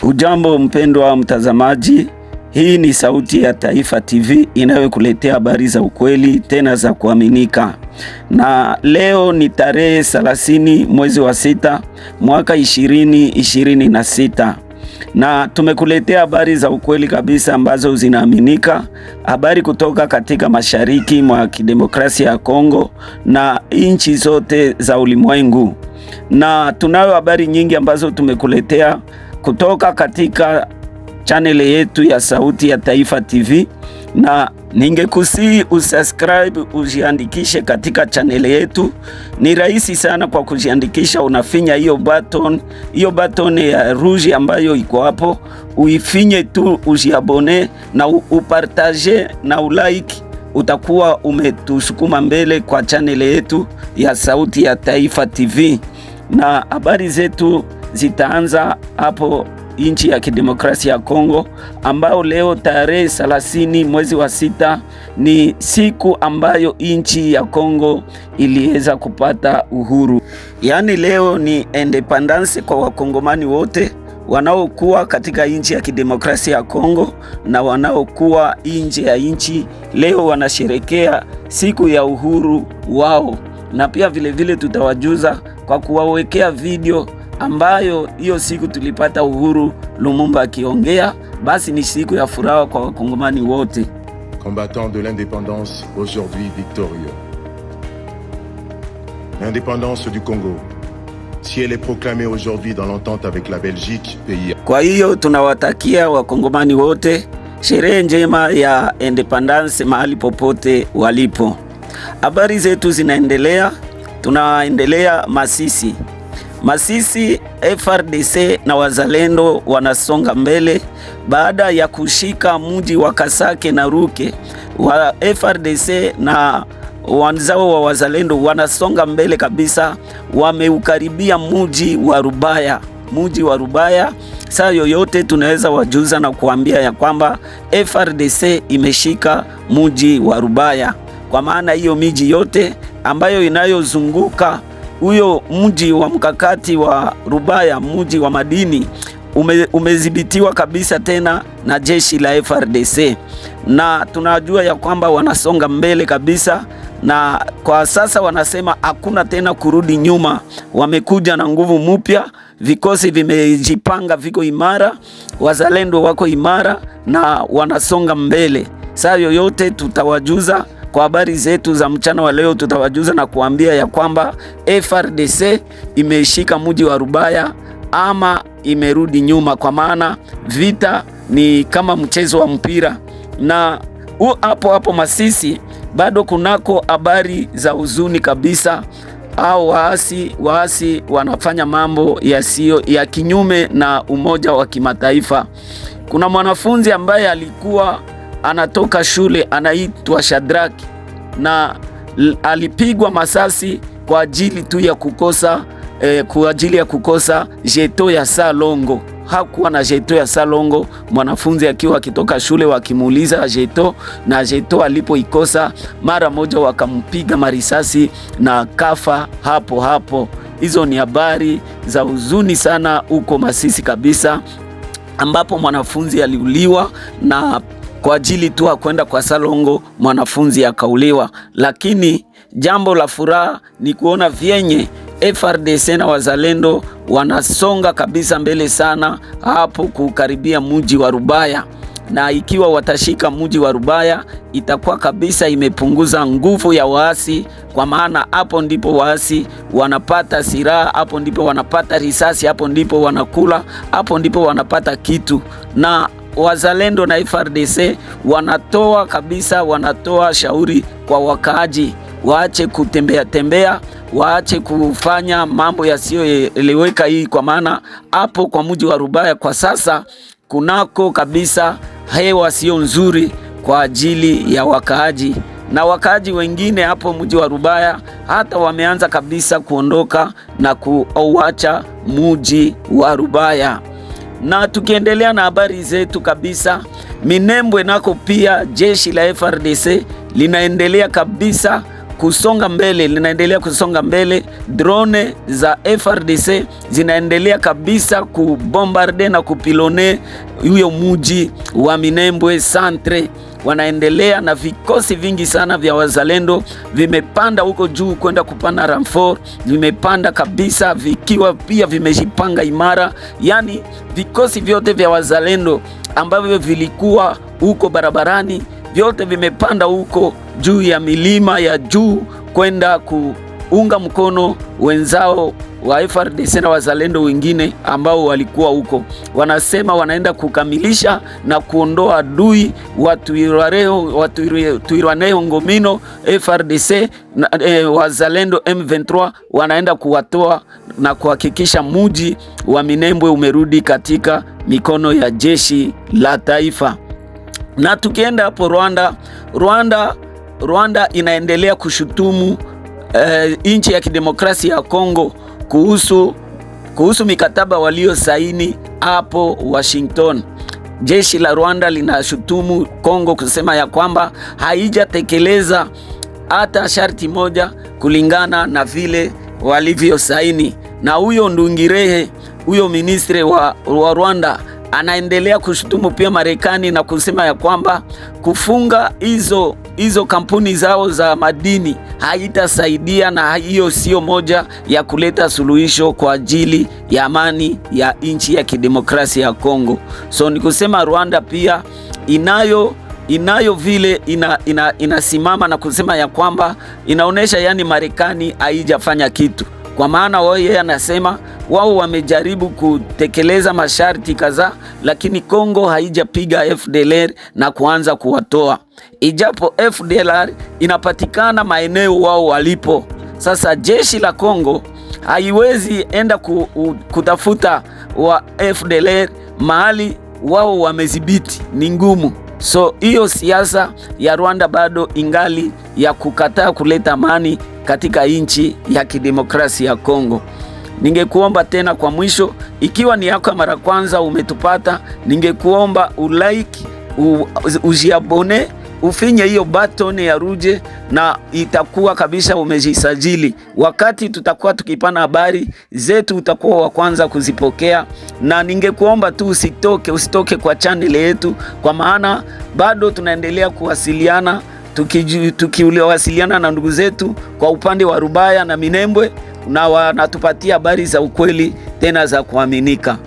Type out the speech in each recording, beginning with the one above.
Ujambo mpendwa mtazamaji, hii ni Sauti ya Taifa TV inayokuletea habari za ukweli tena za kuaminika. Na leo ni tarehe 30 mwezi wa 6 mwaka 2026. Na tumekuletea habari za ukweli kabisa ambazo zinaaminika, habari kutoka katika mashariki mwa kidemokrasia ya Kongo na nchi zote za ulimwengu. Na tunayo habari nyingi ambazo tumekuletea kutoka katika channel yetu ya Sauti ya Taifa TV, na ningekusihi usubscribe, ujiandikishe katika channel yetu. Ni rahisi sana kwa kujiandikisha, unafinya hiyo button ya rouge ambayo iko hapo, uifinye tu, ujiabone na upartage na ulike, utakuwa umetusukuma mbele kwa channel yetu ya Sauti ya Taifa TV. Na habari zetu zitaanza hapo nchi ya kidemokrasia ya Kongo, ambao leo tarehe 30 mwezi wa 6 ni siku ambayo nchi ya Kongo iliweza kupata uhuru. Yaani leo ni independence kwa wakongomani wote wanaokuwa katika nchi ya kidemokrasia ya Kongo na wanaokuwa nje ya nchi. Leo wanasherekea siku ya uhuru wao, na pia vile tutawajuza kwa kuwawekea video ambayo hiyo siku tulipata uhuru, Lumumba akiongea. Basi ni siku ya furaha kwa wakongomani wote. Combattant de l'indépendance, aujourd'hui victorieux. L'indépendance du Congo, si elle est proclamée aujourd'hui dans l'entente avec la Belgique, pays. Kwa hiyo tunawatakia wakongomani wote sherehe njema ya independence mahali popote walipo. Habari zetu zinaendelea, tunaendelea Masisi, FRDC na wazalendo wanasonga mbele baada ya kushika mji wa Kasake na Ruke. Wa FRDC na wanzao wa wazalendo wanasonga mbele kabisa, wameukaribia mji wa Rubaya. Saa yoyote tunaweza wajuza na kuambia ya kwamba FRDC imeshika mji wa Rubaya, kwa maana hiyo miji yote ambayo inayozunguka huyo mji wa mkakati wa Rubaya, mji wa madini, umezibitiwa kabisa tena na jeshi la FRDC, na tunajua ya kwamba wanasonga mbele kabisa, na kwa sasa wanasema hakuna tena kurudi nyuma. Wamekuja na nguvu mpya, vikosi vimejipanga, viko imara, wazalendo wako imara na wanasonga mbele. Saa yoyote tutawajuza kwa habari zetu za mchana wa leo, tutawajuza na kuambia ya kwamba FRDC imeshika mji wa Rubaya ama imerudi nyuma, kwa maana vita ni kama mchezo wa mpira. Na hapo Masisi bado kunako habari za huzuni kabisa, au waasi wanafanya mambo yasiyo ya kinyume na umoja wa kimataifa. Kuna mwanafunzi ambaye alikuwa anatoka shule anaitwa Shadraki, na alipigwa masasi kwa ajili tu ya kukosa jeto ya salongo. Hakuwa na jeto ya salongo. Mwanafunzi akiwa akitoka shule wakimuuliza jeto, na jeto alipoikosa mara moja wakampiga marisasi na kafa hapo. Hizo ni habari za huzuni sana huko Masisi kabisa, ambapo mwanafunzi aliuliwa na kwa ajili tu kwenda kwa salongo mwanafunzi akauliwa. Lakini jambo la furaha ni kuona vyenye FRDC na wazalendo wanasonga kabisa mbele sana hapo kukaribia mji wa Rubaya, na ikiwa watashika mji wa Rubaya itakuwa kabisa imepunguza nguvu ya waasi, kwa maana hapo ndipo waasi wanapata silaha, hapo ndipo wanapata risasi, hapo ndipo wanakula, hapo ndipo wanapata kitu. Na wazalendo na FRDC wanatoa shauri kwa wakaaji, waache kutembea, waache kufanya mambo yasiyoeleweka hii, kwa maana hapo kwa mji wa Rubaya kwa sasa kunako kabisa hewa sio nzuri kwa ajili ya wakaaji, na wakaaji wengine hapo mji wa Rubaya hata wameanza kabisa kuondoka na kuacha mji wa Rubaya. Na tukiendelea na habari zetu kabisa, Minembwe nako pia jeshi la FRDC linaendelea kabisa kusonga mbele, linaendelea kusonga mbele. Drone za FRDC zinaendelea kabisa kubombarde na kupilone huyo mji wa Minembwe Centre. Wanaendelea na vikosi vingi sana vya wazalendo vimepanda huko juu kwenda kupana ramfor, vimepanda kabisa vikiwa pia vimejipanga imara. Yani vikosi vyote vya wazalendo ambavyo vilikuwa huko barabarani vyote vimepanda huko juu ya milima ya juu kwenda kuunga mkono wenzao wa FRDC na wazalendo wengine ambao walikuwa huko. Wanasema wanaenda kukamilisha na kuondoa adui Twirwaneho Ngomino. FRDC na wazalendo M23 wanaenda kuwatoa na kuhakikisha mji wa Minembwe umerudi katika mikono ya jeshi la taifa. Na tukienda hapo Rwanda inaendelea kushutumu nchi ya kidemokrasia ya Kongo kuhusu mikataba walio saini hapo Washington. Jeshi la Rwanda linashutumu Kongo kusema ya kwamba haijatekeleza hata sharti moja kulingana na vile walivyo saini. Na huyo Ndungirehe, huyo ministre wa Rwanda, anaendelea kushutumu pia Marekani na kusema ya kwamba kufunga hizo kampuni zao za madini haitasaidia, na hiyo sio moja ya kuleta suluhisho kwa ajili ya amani ya nchi ya kidemokrasia ya Kongo. So ni kusema Rwanda pia inayo vile inasimama na kusema ya kwamba inaonesha yani Marekani haijafanya kitu. Kwa maana wao yeye anasema wao wamejaribu kutekeleza masharti kadhaa, lakini Kongo haijapiga FDLR na kuanza kuwatoa. Ijapo FDLR inapatikana maeneo wao walipo. Sasa jeshi la Kongo haiwezi enda kutafuta wa FDLR mahali wao wamezibiti, ni ngumu. So hiyo siasa ya Rwanda bado ingali ya kukataa kuleta amani katika nchi ya kidemokrasia ya Kongo. Ningekuomba tena kwa mwisho, ikiwa ni yako mara kwanza umetupata, ningekuomba ulike, ujiabone, ufinye hiyo button ya ruje, na itakuwa kabisa umejisajili. Wakati tutakuwa tukipana habari zetu utakuwa wa kwanza kuzipokea. Na ningekuomba tu usitoke kwa channel yetu, kwa maana bado tunaendelea kuwasiliana, tukiwasiliana na ndugu zetu kwa upande wa Rubaya na Minembwe, na wanatupatia habari za ukweli tena za kuaminika.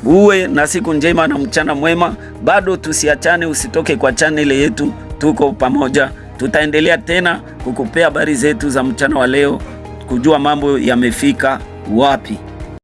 Uwe na siku njema na mchana mwema. Bado tusiachane, usitoke kwa channel yetu, tuko pamoja. Tutaendelea tena kukupea habari zetu za mchana wa leo, kujua mambo yamefika wapi.